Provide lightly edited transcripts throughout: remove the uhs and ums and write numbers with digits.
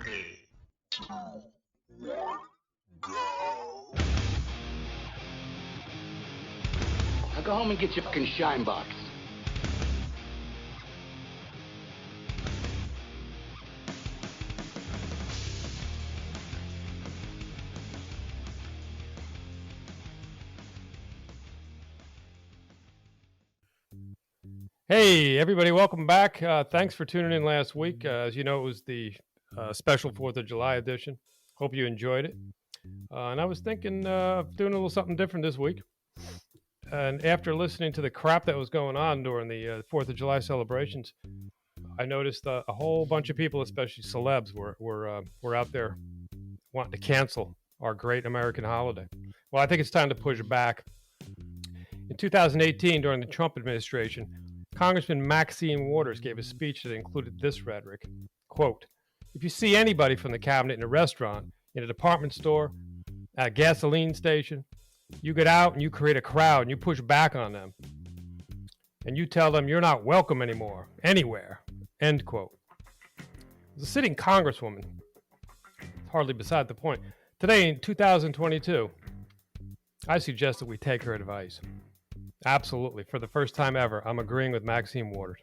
Three, two, one, go. Now go home and get your fucking shine box. Hey, everybody, welcome back. Thanks for tuning in last week. As you know, it was the special 4th of July edition. Hope you enjoyed it. And I was thinking of doing a little something different this week. And after listening to the crap that was going on during the 4th of July celebrations, I noticed a whole bunch of people, especially celebs, were out there wanting to cancel our great American holiday. Well, I think it's time to push back. In 2018, during the Trump administration, Congressman Maxine Waters gave a speech that included this rhetoric. Quote, if you see anybody from the cabinet in a restaurant, in a department store, at a gasoline station, you get out and you create a crowd and you push back on them. And you tell them you're not welcome anymore, anywhere. End quote. As a sitting congresswoman, it's hardly beside the point. Today in 2022, I suggest that we take her advice. Absolutely. For the first time ever, I'm agreeing with Maxine Waters.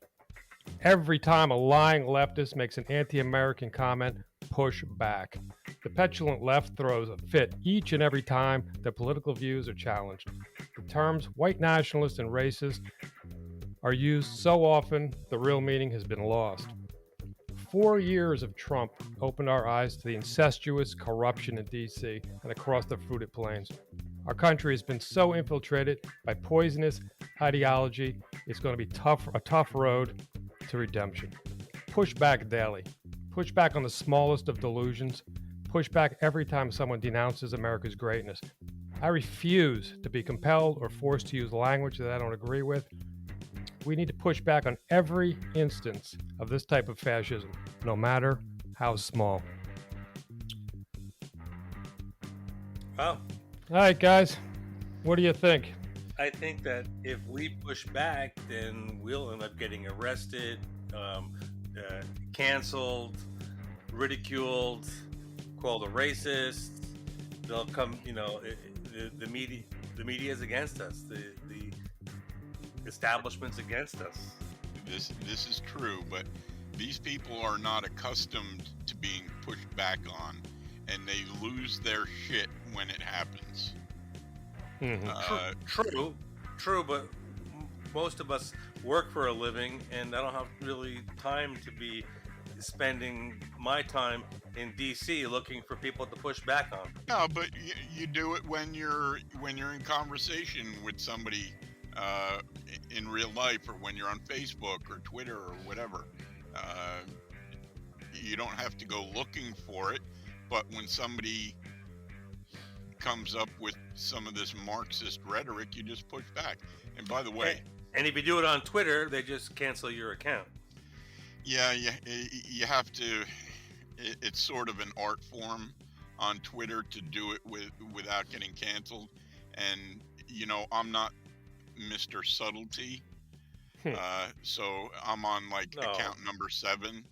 Every time a lying leftist makes an anti-American comment, push back. The petulant left throws a fit each and every time their political views are challenged. The terms white nationalist and racist are used so often, the real meaning has been lost. 4 years of Trump opened our eyes to the incestuous corruption in D.C. and across the fruited plains. Our country has been so infiltrated by poisonous ideology, it's going to be a tough road to redemption. Push back daily. Push back on the smallest of delusions. Push back every time someone denounces America's greatness. I refuse to be compelled or forced to use language that I don't agree with. We need to push back on every instance of this type of fascism, no matter how small. Well, all right, guys, what do you think? I think that if we push back, then we'll end up getting arrested, canceled, ridiculed, called a racist. They'll come, the media is against us. The establishment's against us. This is true, but these people are not accustomed to being pushed back on, and they lose their shit when it happens. True, but most of us work for a living, and I don't have really time to be spending my time in DC looking for people to push back on. No, but you do it when you're in conversation with somebody in real life, or when you're on Facebook or Twitter or whatever. You don't have to go looking for it, but when somebody comes up with some of this Marxist rhetoric, you just push back. And by the way, and if you do it on Twitter, they just cancel your account. Yeah, you have to. It's sort of an art form on Twitter to do it without getting canceled. And I'm not Mr. Subtlety, so I'm on account number 7.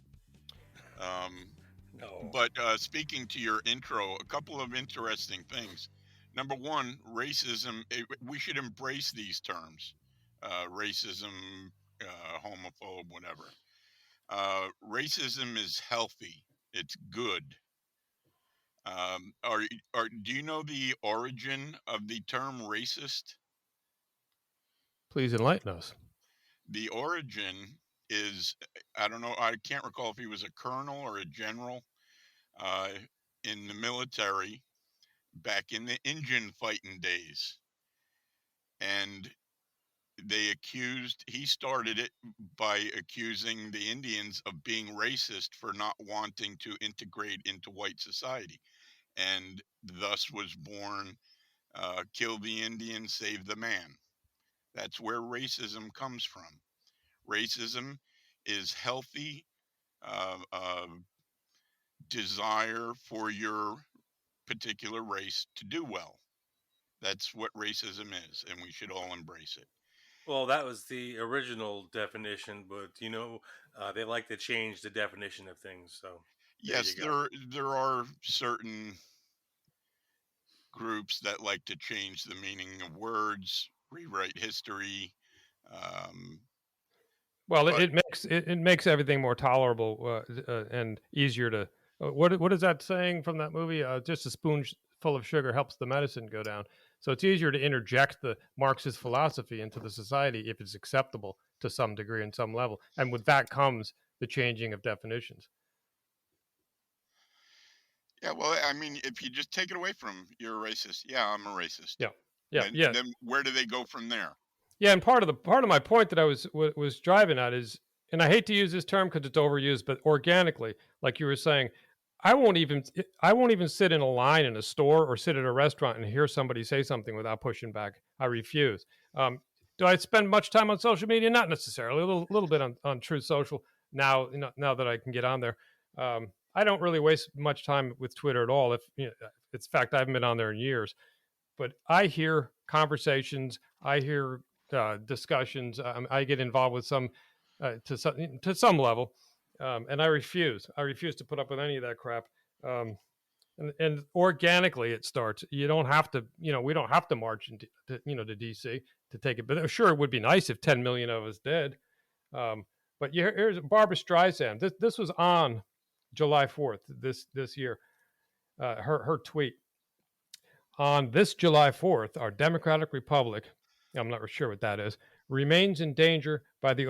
No. But speaking to your intro, a couple of interesting things. Number one, racism. We should embrace these terms: racism, homophobe, whatever. Racism is healthy. It's good. Do you know the origin of the term racist? Please enlighten us. The origin is, I don't know, I can't recall if he was a colonel or a general in the military back in the Indian fighting days. And he started it by accusing the Indians of being racist for not wanting to integrate into white society. And thus was born, kill the Indian, save the man. That's where racism comes from. Racism is healthy desire for your particular race to do well. That's what racism is, and we should all embrace it. Well, that was the original definition, but they like to change the definition of things. So There you Yes, go. there are certain groups that like to change the meaning of words, rewrite history. Um, Well, but it makes everything more tolerable and easier to. What is that saying from that movie? Just a full of sugar helps the medicine go down. So it's easier to interject the Marxist philosophy into the society if it's acceptable to some degree and some level, and with that comes the changing of definitions. yeah, well, I mean, if you just take it away from 'em, you're a racist. Yeah, I'm a racist. Yeah, yeah, yeah. Then where do they go from there? Yeah, and part of my point that I was driving at is, and I hate to use this term because it's overused, but organically, like you were saying, I won't even sit in a line in a store or sit at a restaurant and hear somebody say something without pushing back. I refuse. Do I spend much time on social media? Not necessarily. A little bit on Truth Social now. Now that I can get on there, I don't really waste much time with Twitter at all. If it's fact, I haven't been on there in years, but I hear conversations, I hear discussions, I get involved with some to some level, and I refuse. I refuse to put up with any of that crap. Um, and organically, it starts. You don't have to. We don't have to march into to DC to take it. But sure, it would be nice if 10 million of us did. But here's Barbara Streisand. This was on July 4th this year. Her tweet on this July 4th, our democratic republic, I'm not sure what that is, remains in danger by the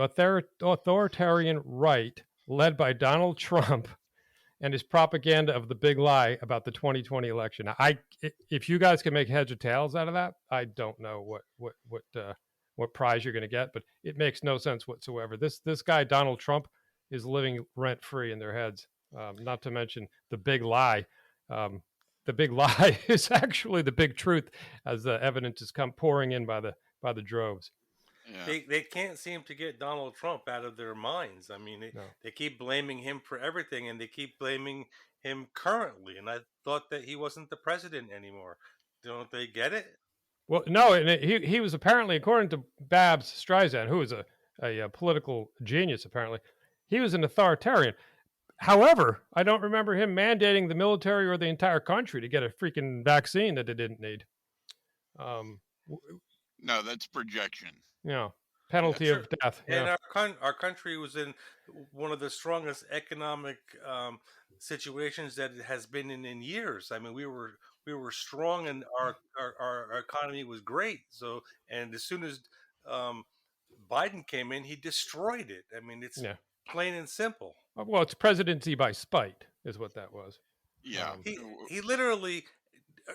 authoritarian right led by Donald Trump and his propaganda of the big lie about the 2020 election. If you guys can make heads or tails out of that, I don't know what prize you're going to get, but it makes no sense whatsoever. This guy Donald Trump is living rent free in their heads. Not to mention the big lie. The big lie is actually the big truth, as the evidence is come pouring in by the droves. Yeah. They can't seem to get Donald Trump out of their minds. I mean, No. they keep blaming him for everything, and they keep blaming him currently. And I thought that he wasn't the president anymore. Don't they get it? Well, no, and he was apparently, according to Babs Streisand, who is a political genius, apparently, he was an authoritarian. However, I don't remember him mandating the military or the entire country to get a freaking vaccine that they didn't need. Um, No, that's projection. Penalty That's of death. And Yeah, our country was in one of the strongest economic situations that it has been in years. I mean, we were strong, and our economy was great. So, and as soon as um, Biden came in, he destroyed it. I mean, it's yeah. plain and simple. Well, it's presidency by spite, is what that was. Yeah. He literally uh,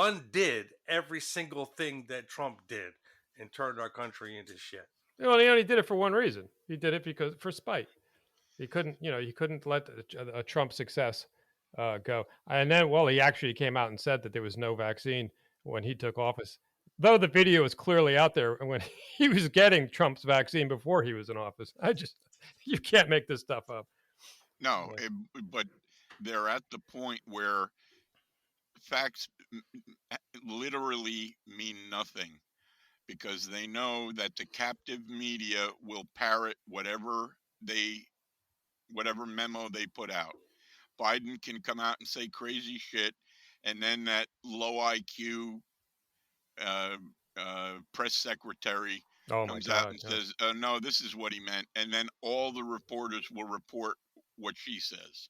undid every single thing that Trump did and turned our country into shit. Well, he only did it for one reason. He did it because for spite. He couldn't let a Trump success go. And then, well, he actually came out and said that there was no vaccine when he took office, though the video is clearly out there when he was getting Trump's vaccine before he was in office. You can't make this stuff up. No, Yeah. but they're at the point where facts literally mean nothing because they know that the captive media will parrot whatever memo they put out. Biden can come out and say crazy shit, and then that low IQ uh, press secretary Oh my comes out God. and Yeah. says, "No, this is what he meant," and then all the reporters will report what she says.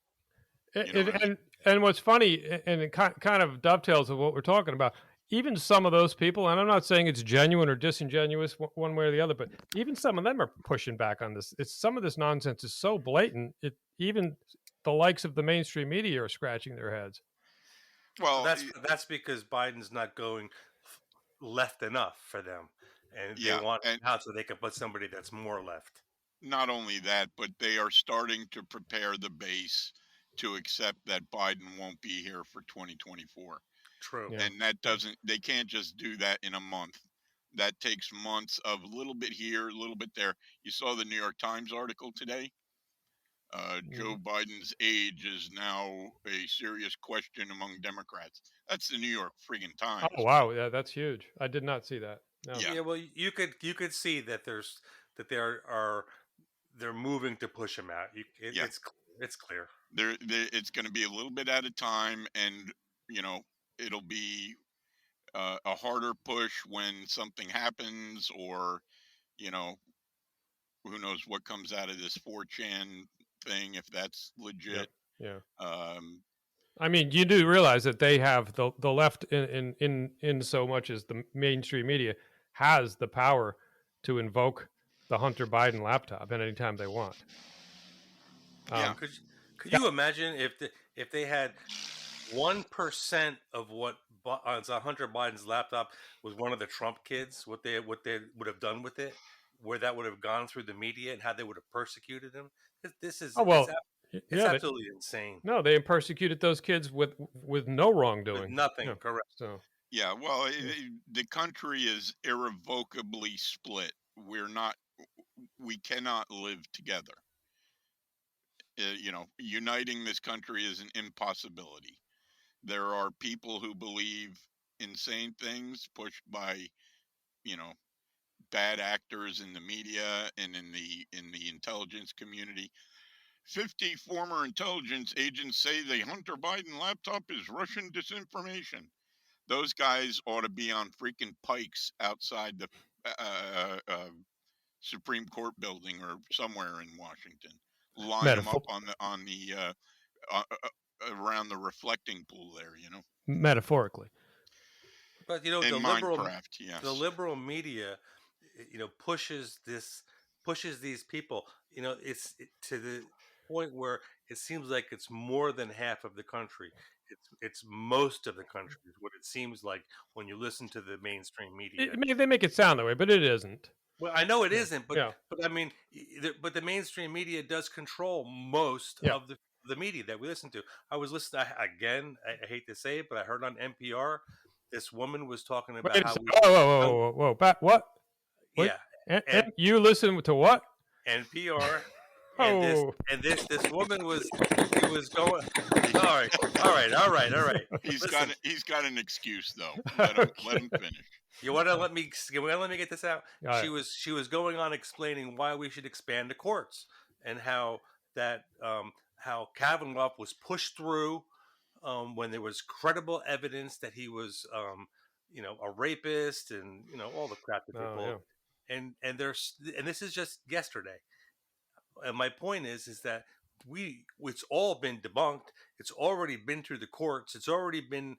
You know what I mean? And what's funny, and it kind of dovetails with what we're talking about. Even some of those people, and I'm not saying it's genuine or disingenuous one way or the other, but even some of them are pushing back on this. It's some of this nonsense is so blatant. Even the likes of the mainstream media are scratching their heads. But Well, that's because Biden's not going left enough for them, and they yeah, want and out so they can put somebody that's more left. not only that, but they are starting to prepare the base to accept that Biden won't be here for 2024. True. Yeah. And that doesn't, they can't just do that in a month. That takes months of a little bit here, a little bit there. You saw the New York Times article today. Joe Mhm. Biden's age is now a serious question among Democrats. That's the New York friggin' Oh Times. wow, yeah, that's huge. I did not see that. No. Yeah, Yeah, well, you could see that they're moving to push him out. yeah. It's clear. It's clear. It's going to be a little bit at a time, and you know, it'll be a harder push when something happens, or you know, who knows what comes out of this 4chan thing, if that's Yeah, legit. yeah. Um, I mean, you do realize that they have the left in so much as the mainstream media has the power to invoke the Hunter Biden laptop at any time they want. yeah, Could could That- you imagine if they had 1% of what Hunter Biden's laptop was one of the Trump kids, what they would have done with it, where that would have gone through the media and how they would have persecuted him? This is oh well, it's yeah. absolutely insane. No, they persecuted those kids with no With wrongdoing. Yeah. nothing, correct? So yeah. Well, yeah. the country is irrevocably split. We cannot live together. You know, uniting this country is an impossibility. There are people who believe insane things pushed by, you know, bad actors in the media and in the intelligence community. 50 former intelligence agents say the Hunter Biden laptop is Russian disinformation. Those guys ought to be on freaking pikes outside the Supreme Court building or somewhere in Washington. Line them up Metaphor- on the uh, uh, around the reflecting pool there. You know, metaphorically. But you know, in Minecraft. the Yes. liberal media, you know, pushes these people. You know, to the point where it seems like it's more than half of the country. It's most of the country is what it seems like when you listen to the mainstream media. They make it sound that way, but it isn't. Well, I know it Yeah. isn't, Yeah. but I mean, but the mainstream media does control most Yeah. of the media that we listen to. I was listening again. I hate to say it, but I heard on NPR this woman was talking about Wait a how second. we, Whoa, whoa, how, whoa, whoa, whoa. What? Wait. yeah, And you listen to what? NPR, Oh. this woman was she was going. All right, all right, all right, all right. Listen, He's got an excuse though. Let Okay. him finish. you want to let me get this out? All right. She was going on explaining why we should expand the courts and how that how Kavanaugh was pushed through when there was credible evidence that he was you know, a rapist and you know all the crap that they Oh, pulled. yeah. And this is just yesterday. And my point is that it's all been debunked. It's already been through the courts. It's already been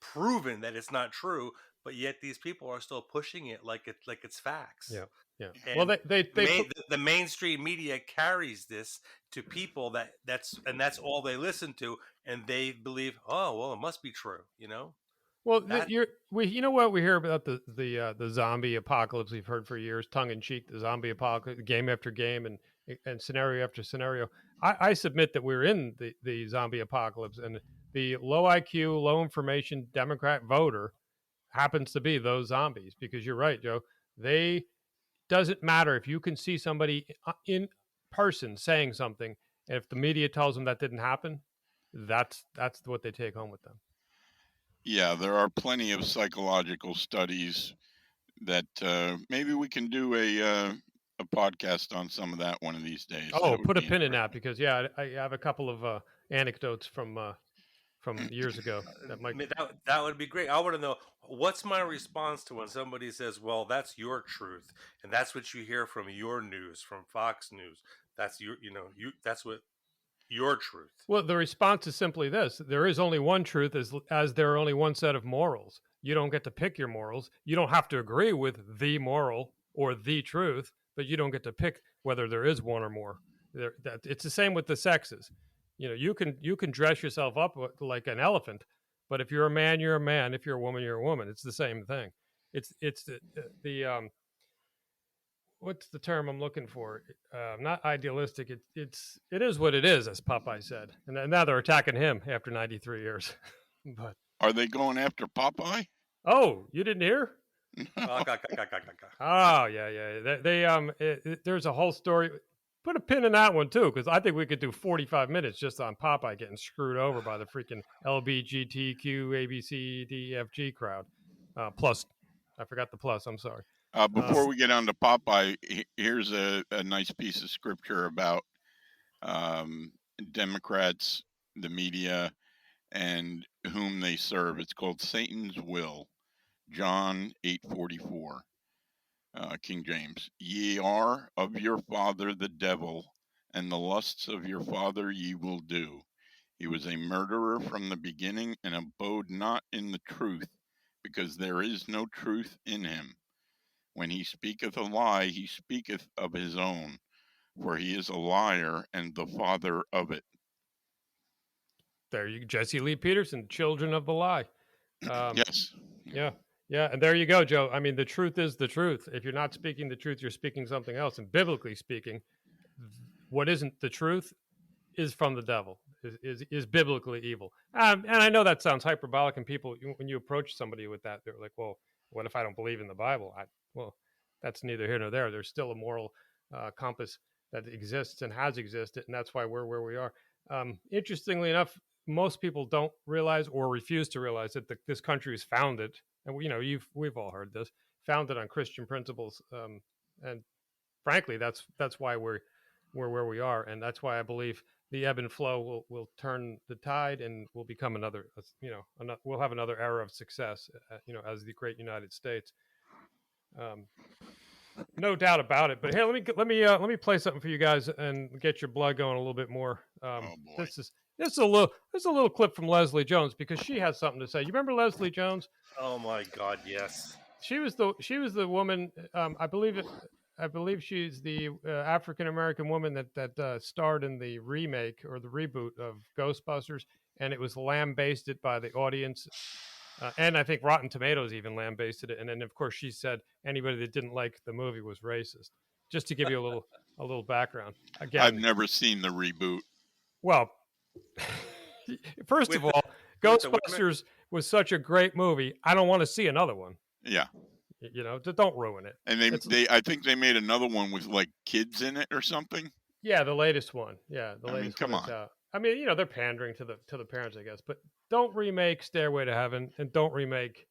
proven that it's not true. But yet these people are still pushing it like it's facts. Yeah. Yeah. Well, And they put, the mainstream media carries this to people that's all they listen to, and they believe, oh well, it must be true. You know well, that you know what we hear about the zombie apocalypse we've heard for years, tongue in cheek, the zombie apocalypse, game after game, and scenario after scenario. I submit that we're in the zombie apocalypse, and the low IQ, low information Democrat voter happens to be those zombies. Because you're right, Joe. They doesn't matter if you can see somebody in person saying something, and if the media tells them that didn't happen, that's what they take home with them. Yeah, there are plenty of psychological studies that maybe we can do a podcast on some of that one of these days. Oh, That would put a be pin in interesting. that, because yeah, I have a couple of anecdotes from years ago that might. that would be great. I want to know what's my response to when somebody says, "Well, that's your truth," and that's what you hear from your news, from Fox News. That's your, you know, that's what your truth. Well, the response is simply this: there is only one truth, as there are only one set of morals. You don't get to pick your morals. You don't have to agree with the moral or the truth, but you don't get to pick whether there is one or more. It's the same with the sexes. You know, you can dress yourself up like an elephant, but if you're a man, you're a man. If you're a woman, you're a woman. It's the same thing. It's the what's the term I'm looking for? Not idealistic. It is what it is, as Popeye said. And now they're attacking him after 93 years. But Are they going after Popeye? oh, you didn't hear? Ah, ga, ga, ga, ga, ga, ga. Oh yeah, yeah. There's a whole story. Put a pin in that one too, because I think we could do 45 minutes just on Popeye getting screwed over by the freaking LBGTQ ABCDFG crowd. Plus, I forgot the plus. I'm sorry. Before we get on to Popeye, here's a nice piece of scripture about um, Democrats, the media, and whom they serve. It's called Satan's Will, John 8:44, King James. Ye are of your father the devil, and the lusts of your father ye will do. He was a murderer from the beginning and abode not in the truth, because there is no truth in him. When he speaketh a lie, he speaketh of his own, for he is a liar and the father of it. There you, Jesse Lee Peterson, Children of the Lie. Yes. Yeah, yeah, and there you go, Joe. I mean, the truth is the truth. If you're not speaking the truth, you're speaking something else. And biblically speaking, what isn't the truth is from the devil. Is biblically evil. And I know that sounds hyperbolic, and people, when you approach somebody with that, they're like, "Well, what if I don't believe in the Bible?" Well, that's neither here nor there. There's still a moral compass that exists and has existed, and that's why we're where we are. Interestingly enough, most people don't realize or refuse to realize that this country is founded, and we've all heard this, founded on Christian principles, and frankly, that's why we're where we are, and that's why I believe the ebb and flow will turn the tide, and we'll become another, we'll have another era of success, as the great United States. Um, no doubt about it. But hey, let me play something for you guys and get your blood going a little bit more. Oh boy. This is a little clip from Leslie Jones, because she has something to say. You remember Leslie Jones? Oh my God, yes. She was the woman. I believe she's the African American woman that starred in the remake or the reboot of Ghostbusters, and it was lambasted by the audience. And I think Rotten Tomatoes even lambasted it. And then, of course, she said anybody that didn't like the movie was racist. Just to give you a little background. I've Again, never seen the reboot. well, first With of the all, with the women. Ghostbusters was such a great movie. I don't want to see another one. Yeah. Don't ruin it. And It's they I think they made another one with like kids in it or something. Yeah, the latest one. Yeah, the I mean, latest one come is on. out. I mean, they're pandering to the parents, I guess. But don't remake Stairway to Heaven, and don't remake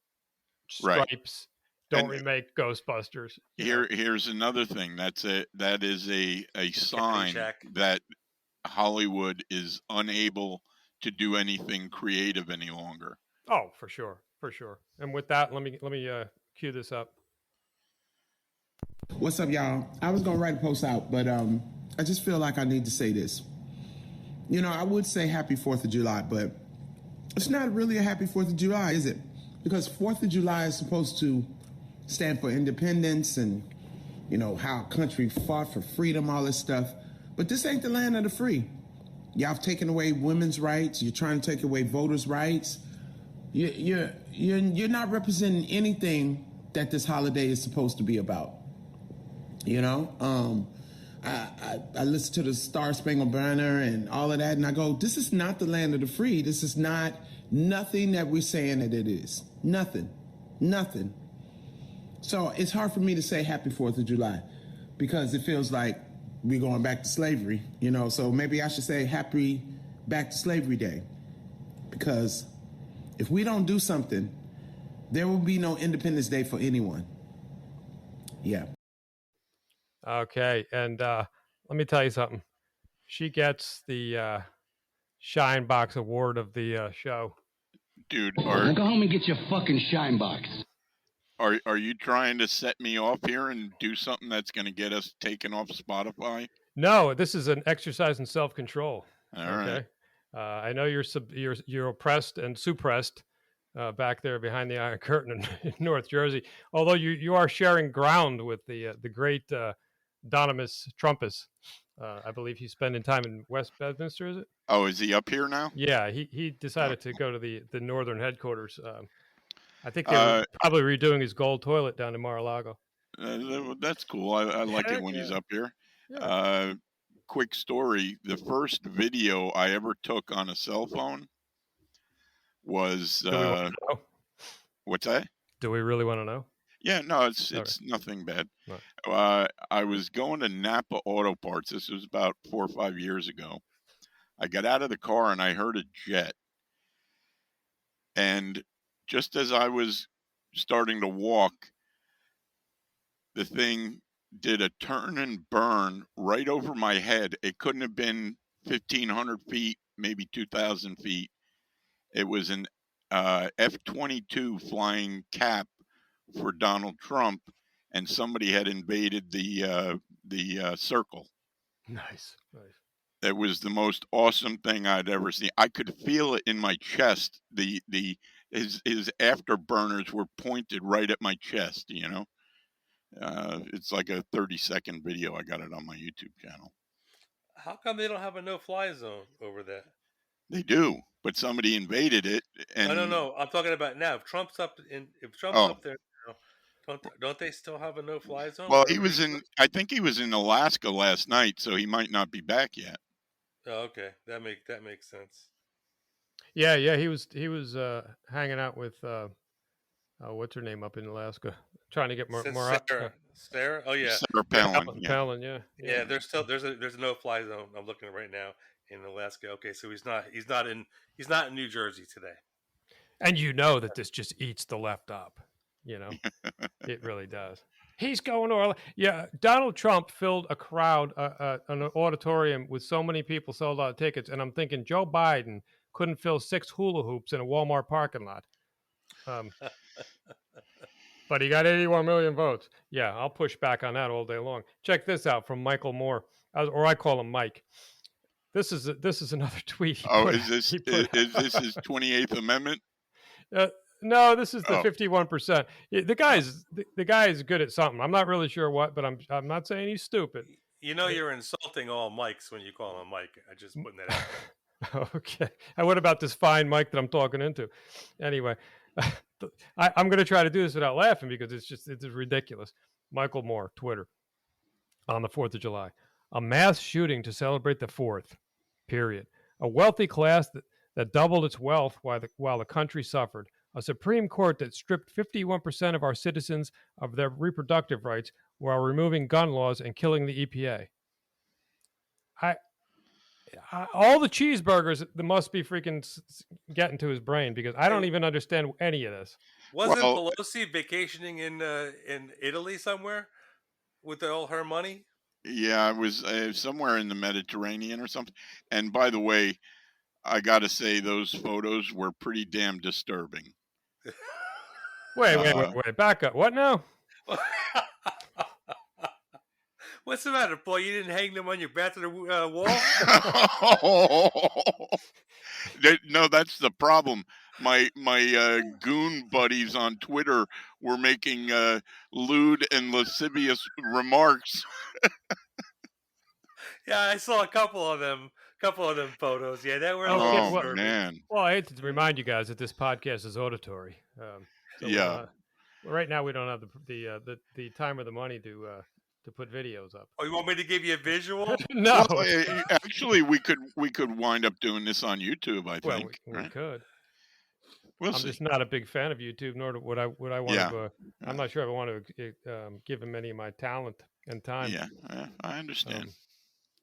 Right. Stripes. Don't And remake Ghostbusters. here's another thing. That is a sign Caddyshack. that Hollywood is unable to do anything creative any longer. Oh, for sure, for sure. And with that, let me cue this up. What's up, y'all? I was gonna write a post out, but I just feel like I need to say this. I would say Happy 4th of July, but it's not really a Happy 4th of July, is it? Because 4th of July is supposed to stand for independence and, how a country fought for freedom, all this stuff. But this ain't the land of the free. Y'all have taken away women's rights. You're trying to take away voters' rights. You're not representing anything that this holiday is supposed to be about. I listen to the Star Spangled Banner and all of that, and I go, this is not the land of the free. This is not nothing that we're saying that it is. Nothing. So it's hard for me to say Happy 4th of July because it feels like we're going back to slavery, so maybe I should say Happy Back to Slavery Day, because if we don't do something, there will be no Independence Day for anyone. Yeah. Okay, and let me tell you something. She gets the Shine Box Award of the show. Dude, Now go home and get your fucking shine box. are you trying to set me off here and do something that's going to get us taken off Spotify? No, this is an exercise in self-control. All right. I know you're oppressed and suppressed back there behind the Iron Curtain in North Jersey. Although you are sharing ground with the great Donimus Trumpus. I believe he's spending time in West Bedminster. Is it? Oh, is he up here now? Yeah, he decided to go to the northern headquarters. I think they were Uh, probably redoing his gold toilet down in Mar-a-Lago. that's cool. I like it Heck when he's yeah. up here. Yeah. Quick story. The first video I ever took on a cell phone was Do we want to know? what's that? Do we really want to know? Yeah, no, it's Okay. nothing bad. Right. I was going to Napa Auto Parts. This was about 4 or 5 years ago. I got out of the car and I heard a jet. And just as I was starting to walk, the thing did a turn and burn right over my head. It couldn't have been 1,500 feet, maybe 2,000 feet. It was an F-22 flying cap for Donald Trump, and somebody had invaded the circle. Nice. It was the most awesome thing I'd ever seen. I could feel it in my chest. His afterburners were pointed right at my chest. It's like a 30-second video. I got it on my YouTube channel. How come they don't have a no-fly zone over there? They do, but somebody invaded it, and No. I'm talking about now. If Trump's up oh, there now, don't they still have a no-fly zone well, he wherever he was in. goes? I think he was in Alaska last night, so he might not be back yet. Oh, okay, that makes sense. Yeah. He was hanging out with what's her name up in Alaska, trying to get more. Sarah. Oh yeah, Sarah Palin, yeah. Palin, yeah. yeah. There's a no-fly zone. I'm looking right now in Alaska. Okay, so he's not in New Jersey today. And you know that this just eats the left up. It really does. He's going to yeah. Donald Trump filled a crowd, an auditorium with so many people, sold out tickets, and I'm thinking Joe Biden couldn't fill 6 hula hoops in a Walmart parking lot. But he got 81 million votes. Yeah, I'll push back on that all day long. Check this out from Michael Moore, or I call him Mike. This is another tweet. Is this his 28th Amendment? No, this is the 51%. The guy is good at something. I'm not really sure what, but I'm not saying he's stupid. You're insulting all Mikes when you call him Mike. I just putting that out there. Okay. And what about this fine Mike that I'm talking into? Anyway, I'm going to try to do this without laughing because it's ridiculous. Michael Moore, Twitter, on the 4th of July. A mass shooting to celebrate the 4th, period. A wealthy class that doubled its wealth while the country suffered. A Supreme Court that stripped 51% of our citizens of their reproductive rights while removing gun laws and killing the EPA. All the cheeseburgers that must be freaking getting to his brain because I don't even understand any of this. Wasn't Pelosi vacationing in Italy somewhere with all her money? Yeah, it was somewhere in the Mediterranean or something. And by the way, I got to say those photos were pretty damn disturbing. Wait, back up. What now? What's the matter, Paul? You didn't hang them on your bathroom wall? No, that's the problem. My goon buddies on Twitter were making lewd and lascivious remarks. Yeah, I saw a couple of them photos. Yeah, that were a little disturbing. Man. Well, I hate to remind you guys that this podcast is auditory. Yeah. Right now we don't have the time or the money to put videos up. Oh, you want me to give you a visual? No. Well, actually, we could wind up doing this on YouTube. I think. Well, we could. I'm just not a big fan of YouTube, nor would I want to. I'm not sure I want to give him any of my talent and time. Yeah, I understand.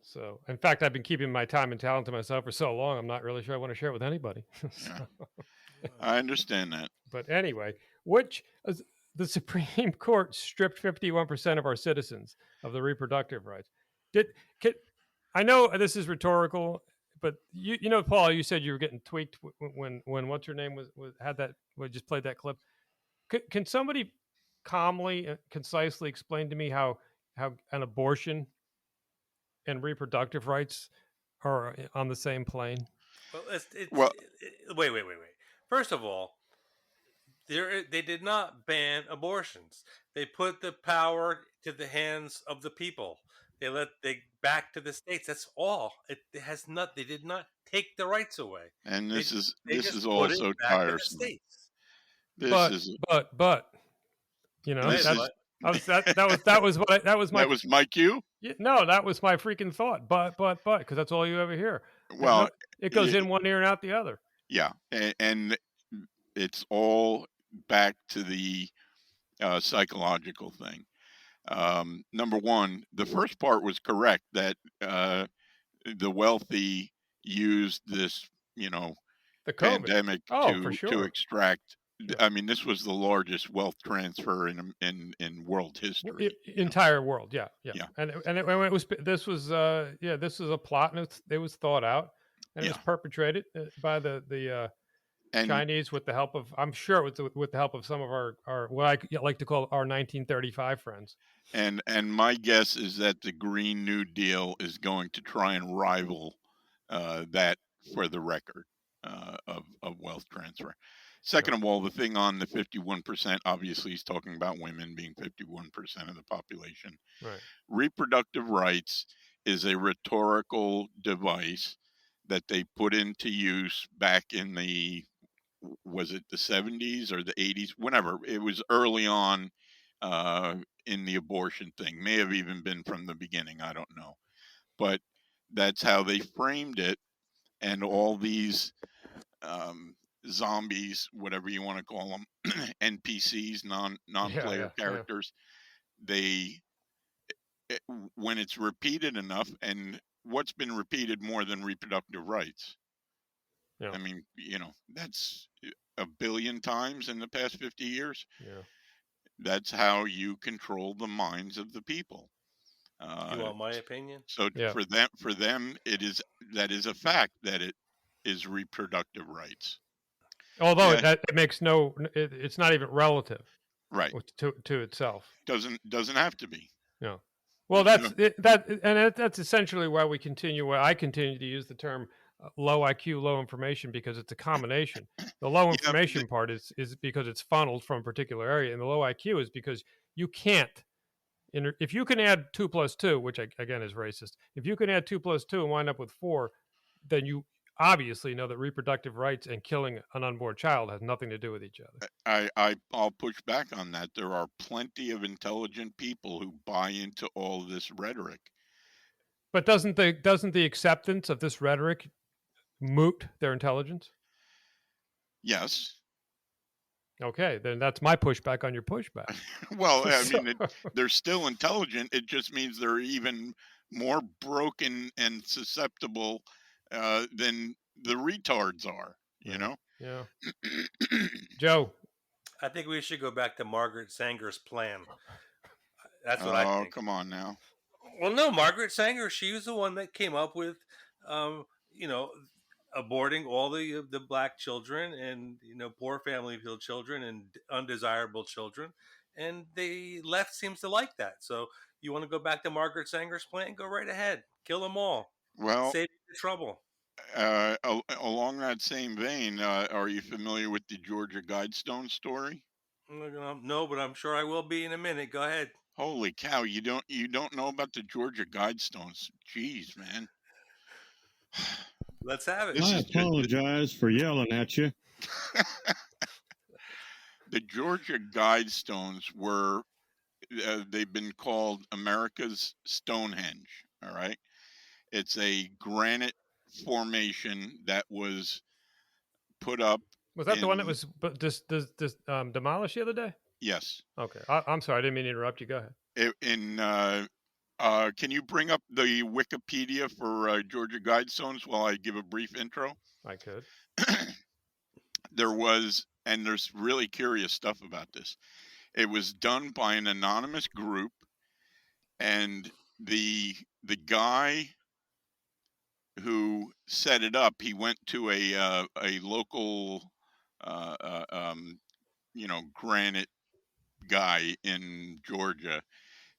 So, in fact, I've been keeping my time and talent to myself for so long. I'm not really sure I want to share it with anybody. I understand that. But anyway, the Supreme Court stripped 51% of our citizens of the reproductive rights. I know this is rhetorical, but Paul, you said you were getting tweaked when what's her name was had that. We just played that clip. Can somebody calmly, concisely explain to me how an abortion and reproductive rights are on the same plane? Well, wait. First of all, they did not ban abortions. They put the power to the hands of the people. They back to the states. That's all. It has not. They did not take the rights away. And this is also tiresome. But you know that was my cue. No, that was my freaking thought. But because that's all you ever hear. Well, it goes in one ear and out the other. Yeah, and it's all back to the psychological thing. Number one, the first part was correct that the wealthy used this, the pandemic to extract Yeah. I mean, this was the largest wealth transfer in world history. Entire world, yeah, yeah, Yeah, and it was this was a plot, and it was thought out, and it was yeah, perpetrated by the and Chinese with the help of, I'm sure it was with the help of some of our what I like to call our 1935 friends. and my guess is that the Green New Deal is going to try and rival that for the record of wealth transfer. Yeah, Second of all, the thing on the 51%, obviously, he's talking about women being 51% of the population. right. Reproductive rights is a rhetorical device that they put into use back in the, was it the 70s or the 80s, whenever it was early on uh, in the abortion thing, may have even been from the beginning, I don't know, but that's how they framed it. And all these um, zombies, whatever you want to call them, NPCs, Yeah, non-player yeah, yeah, characters, they it, when it's repeated enough, and what's been repeated more than reproductive rights? yeah, I mean, that's a billion times in the past 50 years. yeah. That's how you control the minds of the people. You Uh, want my opinion? so Yeah. for them, that is a fact that it is reproductive rights. Although Yeah, it makes no, it's not even relative right. to itself. Doesn't have to be. Yeah. Well, There's no. that's essentially why I continue to use the term low IQ, low information, because it's a combination. The low Yeah, information part is because it's funneled from a particular area, and the low IQ is because you can't. If you can add 2 plus 2, which again is racist, if you can add 2 plus 2 and wind up with 4, then you obviously know that reproductive rights and killing an unborn child has nothing to do with each other. I'll push back on that. There are plenty of intelligent people who buy into all this rhetoric. But doesn't the acceptance of this rhetoric moot their intelligence? Yes. Okay, then that's my pushback on your pushback. Well, I So, mean, they're still intelligent. It just means they're even more broken and susceptible than the retards are. You yeah, know. yeah. Joe, I think we should go back to Margaret Sanger's plan. That's what I Oh, think. come on now. Well, no, Margaret Sanger, she was the one that came up with, um, you know, aborting all the black children and poor family children and undesirable children, and the left seems to like that. So you want to go back to Margaret Sanger's plan? Go right ahead, kill them all, Well, save the trouble. along that same vein, are you familiar with the Georgia Guidestone story? No, but I'm sure I will be in a minute. Go ahead. Holy cow! You don't know about the Georgia Guidestones? Jeez, man. Let's have it. This I is just apologize for yelling at you. the Georgia Guidestones were they've been called America's Stonehenge. All right, it's a granite formation that was put up was that the one that in, was demolished the other day? yes, Okay, I'm sorry, I didn't mean to interrupt you. Go ahead. in can you bring up the Wikipedia for Georgia Guidestones while I give a brief intro? I could. There's really curious stuff about this. It was done by an anonymous group, and the guy who set it up, he went to a local uh, uh, um, granite guy in Georgia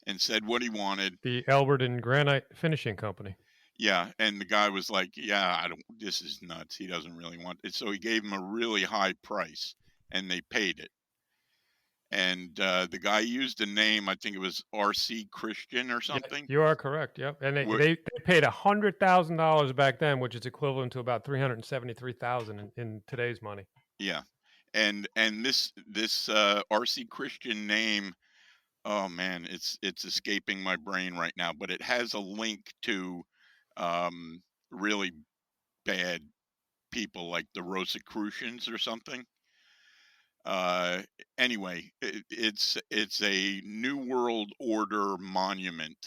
and said what he wanted. The Albert and Granite Finishing Company. Yeah, and the guy was like, "Yeah, I don't. This is nuts. He doesn't really want it." So he gave him a really high price, and they paid it. And the guy used a name. I think it was R.C. Christian or Yeah, something. you are correct. Yep, and Wh- they paid $100,000 back then, which is equivalent to about 373,000 in today's money. Yeah, and this R.C. Christian name. Oh man, it's escaping my brain right now. But it has a link to um, really bad people like the Rosicrucians or something. Uh, anyway, it's a New World Order monument.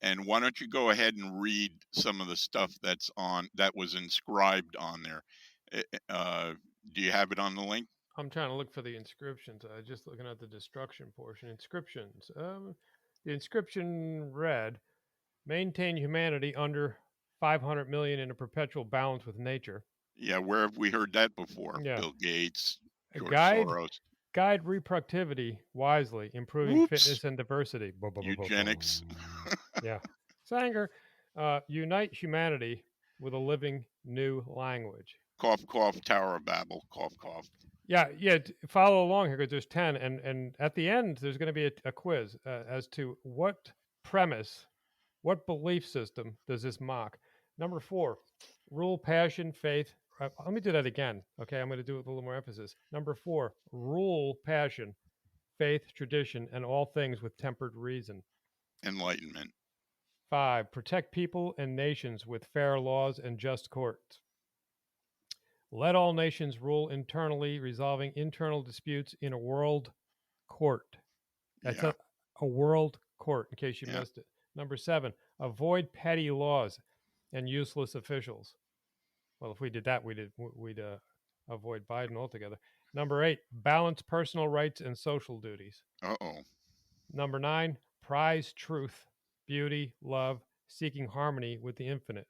And why don't you go ahead and read some of the stuff that was inscribed on there? Uh, do you have it on the link? I'm trying to look for the inscriptions. Just looking at the destruction portion. Inscriptions. The inscription read, "Maintain humanity under 500 million in a perpetual balance with nature." Yeah, where have we heard that before? Yeah. Bill Gates, A George guide Soros, guide reproductivity wisely, improving whoops, fitness and diversity. eugenics, Yeah. Sanger. Unite humanity with a living new language. cough, cough, Tower of Babel, cough, cough. Yeah, yeah. Follow along here because there's 10, and at the end there's going to be a quiz as to what premise, what belief system does this mock. Number 4, rule, passion, faith. Let me do that again. Okay, I'm going to do it with a little more emphasis. Number 4, rule, passion, faith, tradition, and all things with tempered reason. Enlightenment. 5, protect people and nations with fair laws and just courts. Let all nations rule internally, resolving internal disputes in a world court. That's Yeah, a world court, in case you yeah. missed it. Number 7, avoid petty laws and useless officials. Well, if we did that, we'd avoid Biden altogether. Number 8, balance personal rights and social duties. Uh-oh. Number 9, prize truth, beauty, love, seeking harmony with the infinite.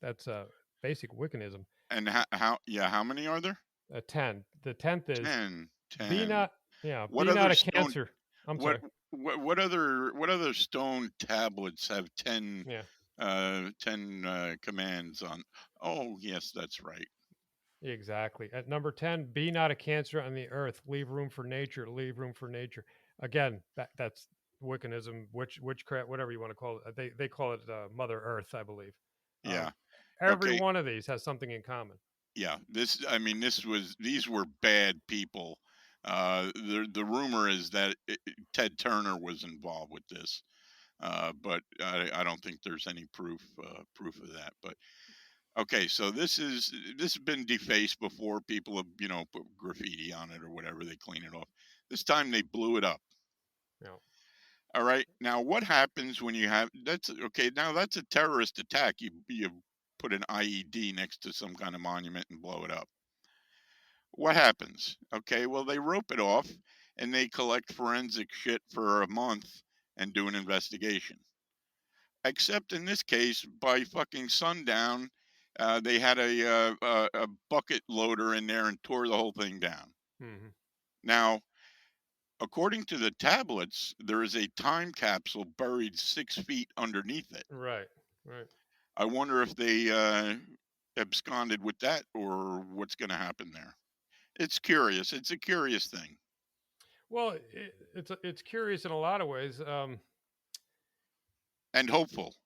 That's basic Wiccanism. And how many are there? 10. The 10th is 10. be 10. not, yeah, What be other not a stone cancer. I'm what sorry. what other stone tablets have 10 Yeah, 10 commands on? Oh, yes, that's right. exactly. At number 10, be not a cancer on the earth. Leave room for nature. Leave room for nature. Again, that's Wiccanism, witchcraft, whatever you want to call it. They call it Mother Earth, I believe. Yeah. Every Okay. one of these has something in common. Yeah. These were bad people. The rumor is that Ted Turner was involved with this. But I don't think there's any proof of that. But okay, so this has been defaced before. People have put graffiti on it or whatever. They clean it off. This time they blew it up. Yeah. All right. Now what happens when you have that's okay? Now that's a terrorist attack. You put an IED next to some kind of monument and blow it up. What happens? Okay, well they rope it off and they collect forensic shit for a month and do an investigation. Except in this case, by fucking sundown, they had a bucket loader in there and tore the whole thing down. Mm-hmm. Now, according to the tablets, there is a time capsule buried 6 feet underneath it. Right. Right. I wonder if they absconded with that or what's going to happen there. It's curious. It's a curious thing. Well, it's curious in a lot of ways. And hopeful.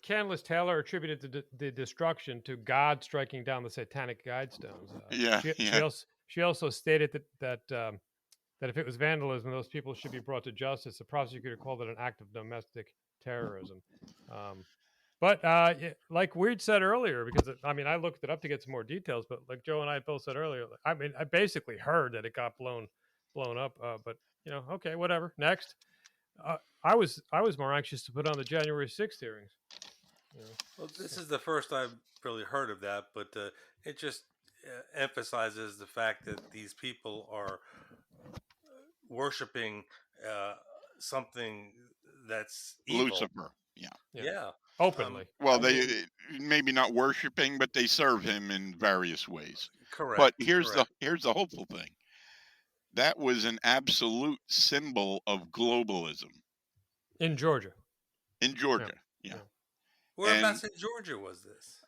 Candace Taylor attributed the destruction to God striking down the satanic guidestones. Yeah, yeah. She also stated that if it was vandalism, those people should be brought to justice. The prosecutor called it an act of domestic terrorism. But like Weird said earlier, because I looked it up to get some more details, but like Joe and I both said earlier, I basically heard that it got blown up. But okay, whatever. Next, I was more anxious to put on the January 6th hearings. Well, this is the first I've really heard of that, but it just emphasizes the fact that these people are worshiping something that's evil. Lucifer. Yeah. Yeah. Openly. Well, they maybe not worshiping, but they serve him in various ways. Correct. But here's the hopeful thing. That was an absolute symbol of globalism in Georgia. In Georgia, yeah. Whereabouts in Georgia was this?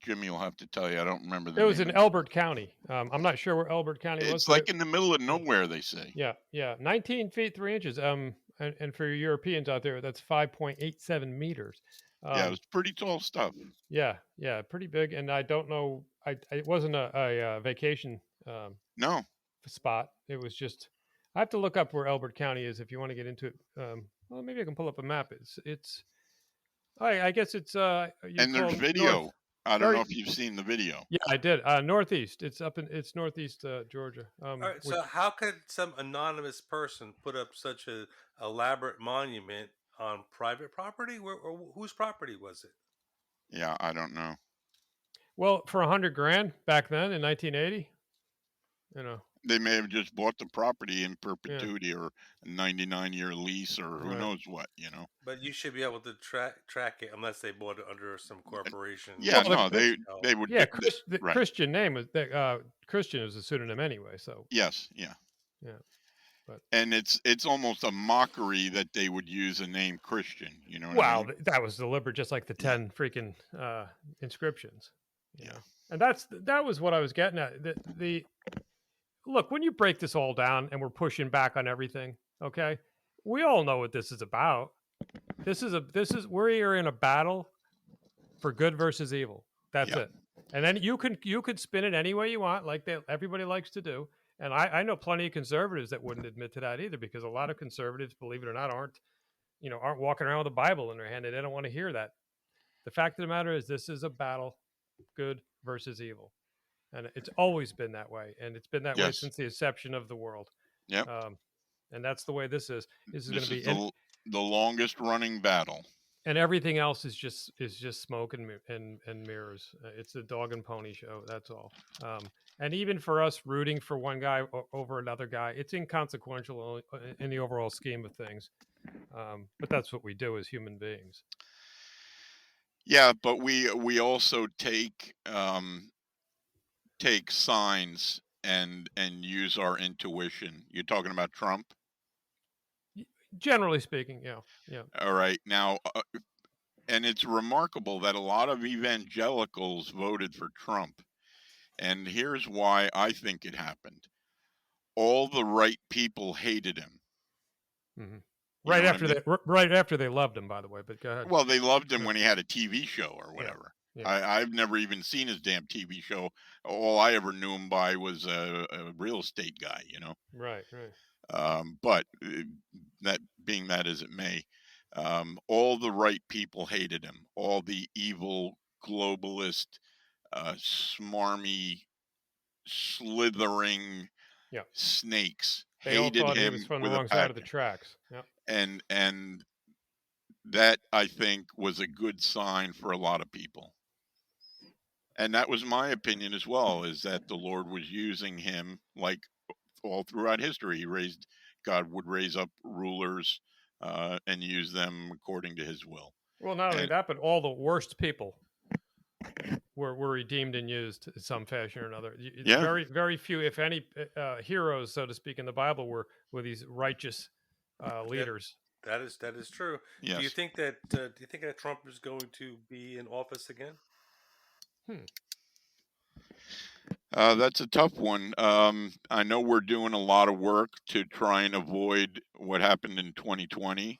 Jimmy will have to tell you. I don't remember the It was in Elbert County. I'm not sure where Elbert County was. It's like in the middle of nowhere, they say. Yeah. 19 feet 3 inches. And for Europeans out there, that's 5.87 meters. Yeah, it was pretty tall stuff. Yeah, pretty big. And I don't know. It wasn't a vacation. No. Spot. It was just. I have to look up where Elbert County is if you want to get into it. Well, maybe I can pull up a map. It's. I guess it's. And there's video. North. I don't know if you've seen the video. Yeah, I did. Northeast. It's northeast Georgia. All right. So how could some anonymous person put up such a elaborate monument on private property? Or whose property was it? Yeah, I don't know. Well, for $100,000 back then in 1980. You know, They may have just bought the property in yeah, perpetuity or a 99-year lease or who right. knows what. But you should be able to track it unless they bought it under some corporation Yeah, Well, no, the, they would yeah, get the, The right. Christian name was Christian is a pseudonym anyway. So Yes, yeah. yeah, but And it's almost a mockery that they would use a name Christian, you know what I wow, mean? that was deliberate, just like the Yeah, 10 freaking inscriptions. You yeah. know, and that was what I was getting at. The look, when you break this all down and we're pushing back on everything, okay, we all know what this is about. We're here in a battle for good versus evil. That's Yeah. it. And then you could spin it any way you want, like everybody likes to do. And I know plenty of conservatives that wouldn't admit to that either, because a lot of conservatives, believe it or not, aren't walking around with a Bible in their hand, and they don't want to hear that. The fact of the matter is, this is a battle, good versus evil, and it's always been that way, and it's been that way Yes. since the inception of the world. Yep. Um, and that's the way this is. This is going to This is be, and the longest running battle. everything else is just smoke and mirrors. It's a dog and pony show. That's all. And even for us rooting for one guy over another guy, it's inconsequential in the overall scheme of things. But that's what we do as human beings. Yeah, but we also take signs and use our intuition. You're talking about Trump? Generally speaking, yeah, yeah. All right. Now, and it's remarkable that a lot of evangelicals voted for Trump. And here's why I think it happened. All the right people hated him. Hmm. You know what I mean? Right after they loved him, by the way. But go ahead. Well, they loved him Yeah, when he had a TV show or yeah, whatever. yeah. I've never even seen his damn TV show. All I ever knew him by was a real estate guy. Right, right. But that being that as it may, all the right people hated him. All the evil globalist, smarmy, slithering Yeah. snakes They all hated thought he was him from the with a wrong side of the passion. tracks. Yeah. And that I think was a good sign for a lot of people. And that was my opinion as well, is that the Lord was using him like all throughout history. God would raise up rulers and use them according to his will. Well, not only And that, but all the worst people were redeemed and used in some fashion or another. yeah, Very, very few, if any, heroes, so to speak, in the Bible were these righteous that leaders. that is true. yes. Do you think that Trump is going to be in office again? Hmm. That's a tough one. I know we're doing a lot of work to try and avoid what happened in 2020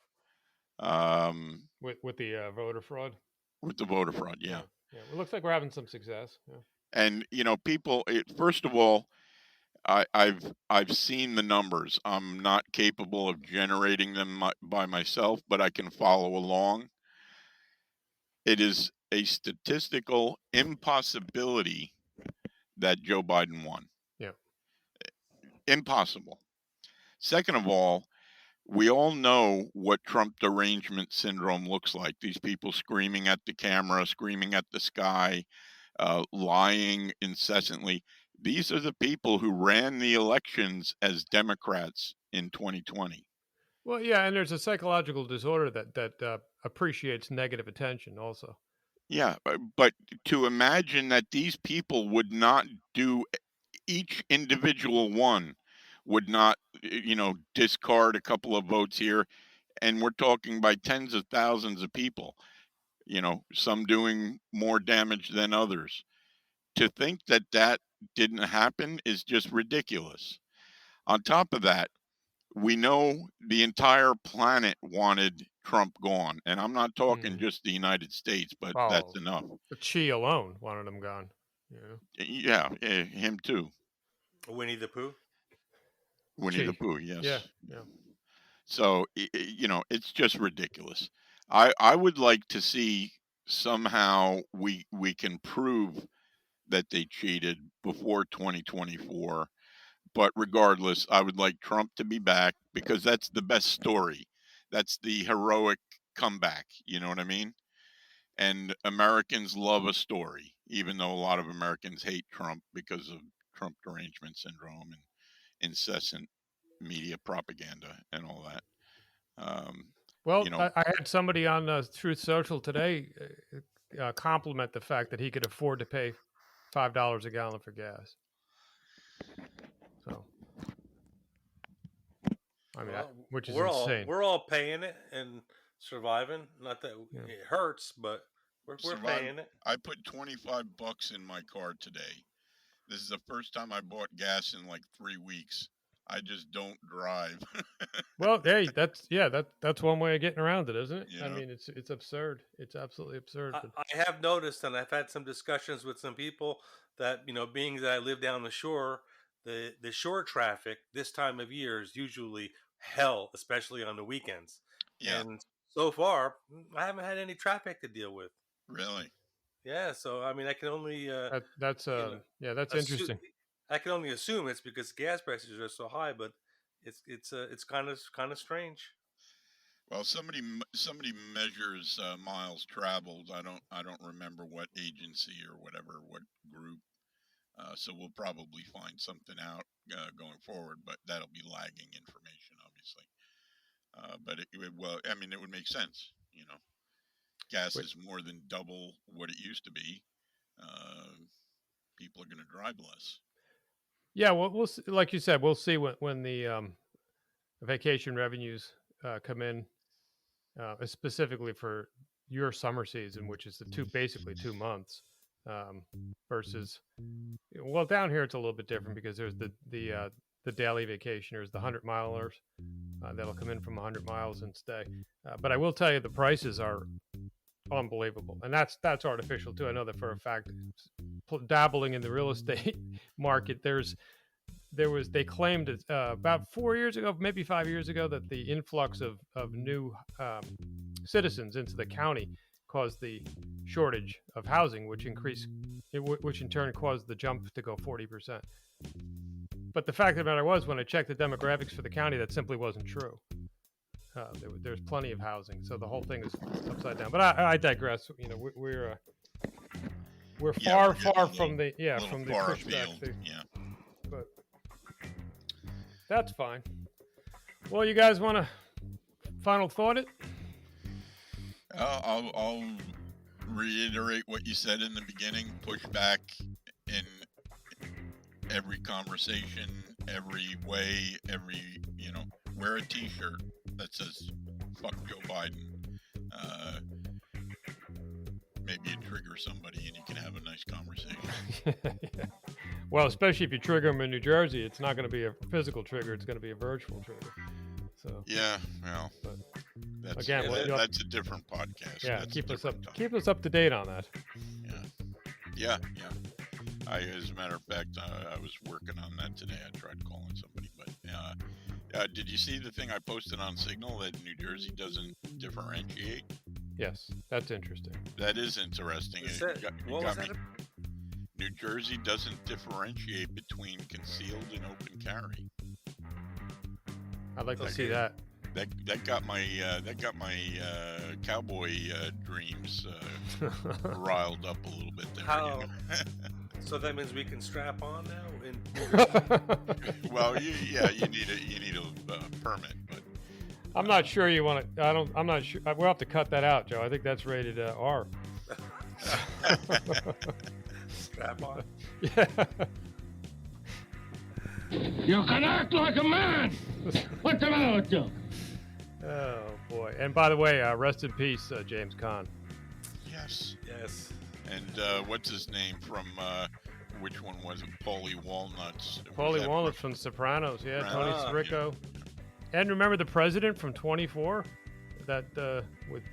With the voter fraud. with the voter fraud. Yeah. Yeah, yeah. It looks like we're having some success. Yeah. And people. First of all, I've seen the numbers. I'm not capable of generating them by myself, but I can follow along. It is a statistical impossibility that Joe Biden won. Yeah. Impossible. Second of all, we all know what Trump derangement syndrome looks like. These people screaming at the camera, screaming at the sky, lying incessantly. These are the people who ran the elections as Democrats in 2020. Well, yeah, and there's a psychological disorder that appreciates negative attention, also. Yeah, but to imagine that these people would not do, each individual one would not, discard a couple of votes here, and we're talking by tens of thousands of people, some doing more damage than others. To think that that didn't happen is just ridiculous. On top of that, we know the entire planet wanted Trump gone. And I'm not talking Hmm. just the United States, but that's Oh, enough. Chi alone wanted him gone. Yeah. Yeah, him too. Winnie the Pooh. Winnie the Chi. Pooh, Yeah, yes. yeah. So, it's just ridiculous. I would like to see somehow we can prove that they cheated before 2024. But regardless, I would like Trump to be back because that's the best story. That's the heroic comeback. You know what I mean? And Americans love a story, even though a lot of Americans hate Trump because of Trump derangement syndrome and incessant media propaganda and all that. Well, You know, I had somebody on Truth Social today compliment the fact that he could afford to pay $5 a gallon for gas. So, I mean, Well, which is insane. we're all paying it and surviving. Not that Yeah. it hurts, but we're paying it. I put $25 in my car today. This is the first time I bought gas in like 3 weeks. I just don't drive. Well, hey, that's one way of getting around it, isn't it? You I know? mean, it's absurd. It's absolutely absurd. But I have noticed, and I've had some discussions with some people that being that I live down the shore, the shore traffic this time of year is usually hell, especially on the weekends. Yeah, And so far, I haven't had any traffic to deal with. really. Yeah, so I mean, I can only that's that's assume, interesting. I can only assume it's because gas prices are so high, but it's kind of strange. Well, somebody measures miles traveled. I don't remember what agency or whatever, what group. So we'll probably find something out going forward, but that'll be lagging information, obviously. But well, I mean, it would make sense. Gas Wait. is more than double what it used to be. Uh, People are going to drive less. Yeah, well, we'll see, like you said, we'll see when the vacation revenues come in, specifically for your summer season, which is basically 2 months, versus well, down here it's a little bit different because there's the daily vacationers, the 100 milers that'll come in from 100 miles and stay. But I will tell you, the prices are unbelievable, and that's artificial too. I know that for a fact. Dabbling in the real estate market, they claimed about 4 years ago, maybe 5 years ago, that the influx of new citizens into the county caused the shortage of housing, which in turn caused the jump to go 40%. But the fact of the matter was, when I checked the demographics for the county, that simply wasn't true. There's plenty of housing, so the whole thing is upside down. But I digress. We're far from the pushback. Yeah. But that's fine. Well, you guys want to final thought it? I'll reiterate what you said in the beginning. Push back in every conversation, every way, wear a T-shirt that says "fuck Joe Biden." Maybe it triggers somebody and you can have a nice conversation. Yeah. Well, especially if you trigger them in New Jersey, it's not going to be a physical trigger; it's going to be a virtual trigger. So yeah, well, that's a different podcast. Yeah, that's keep us up to date on that. Yeah. As a matter of fact, I was working on that today. I tried calling somebody, but did you see the thing I posted on Signal that New Jersey doesn't differentiate? Yes, that's interesting. That is interesting. New Jersey doesn't differentiate between concealed and open carry. I'd like to see that. That got my cowboy dreams riled up a little bit there. How? So that means we can strap on now. Well, you need a permit, but I'm not sure you want to. I'm not sure. We'll have to cut that out, Joe. I think that's rated R. Strap on. Yeah. You can act like a man. What's the matter with you? Oh boy! And by the way, rest in peace, James Caan. Yes. And what's his name from? Which one was it? Paulie Walnuts. Paulie Walnuts from The Sopranos. Yeah, Tony Sirico. Yeah. And remember the president from 24, that with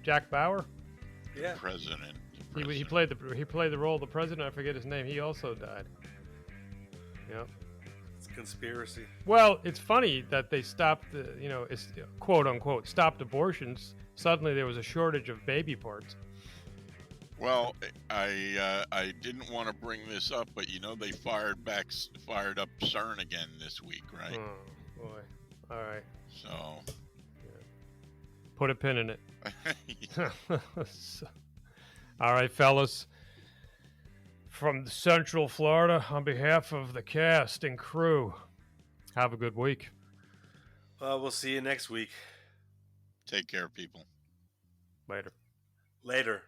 Jack Bauer. Yeah. President. He played the role of the president. I forget his name. He also died. Yep. It's a conspiracy. Well, it's funny that they stopped, it's quote unquote stopped abortions. Suddenly there was a shortage of baby parts. Well, I didn't want to bring this up, but they fired up CERN again this week, right? Oh boy! All right. So. Yeah. Put a pin in it. All right, fellas. from Central Florida, on behalf of the cast and crew, have a good week. We'll see you next week. Take care, people. Later. Later.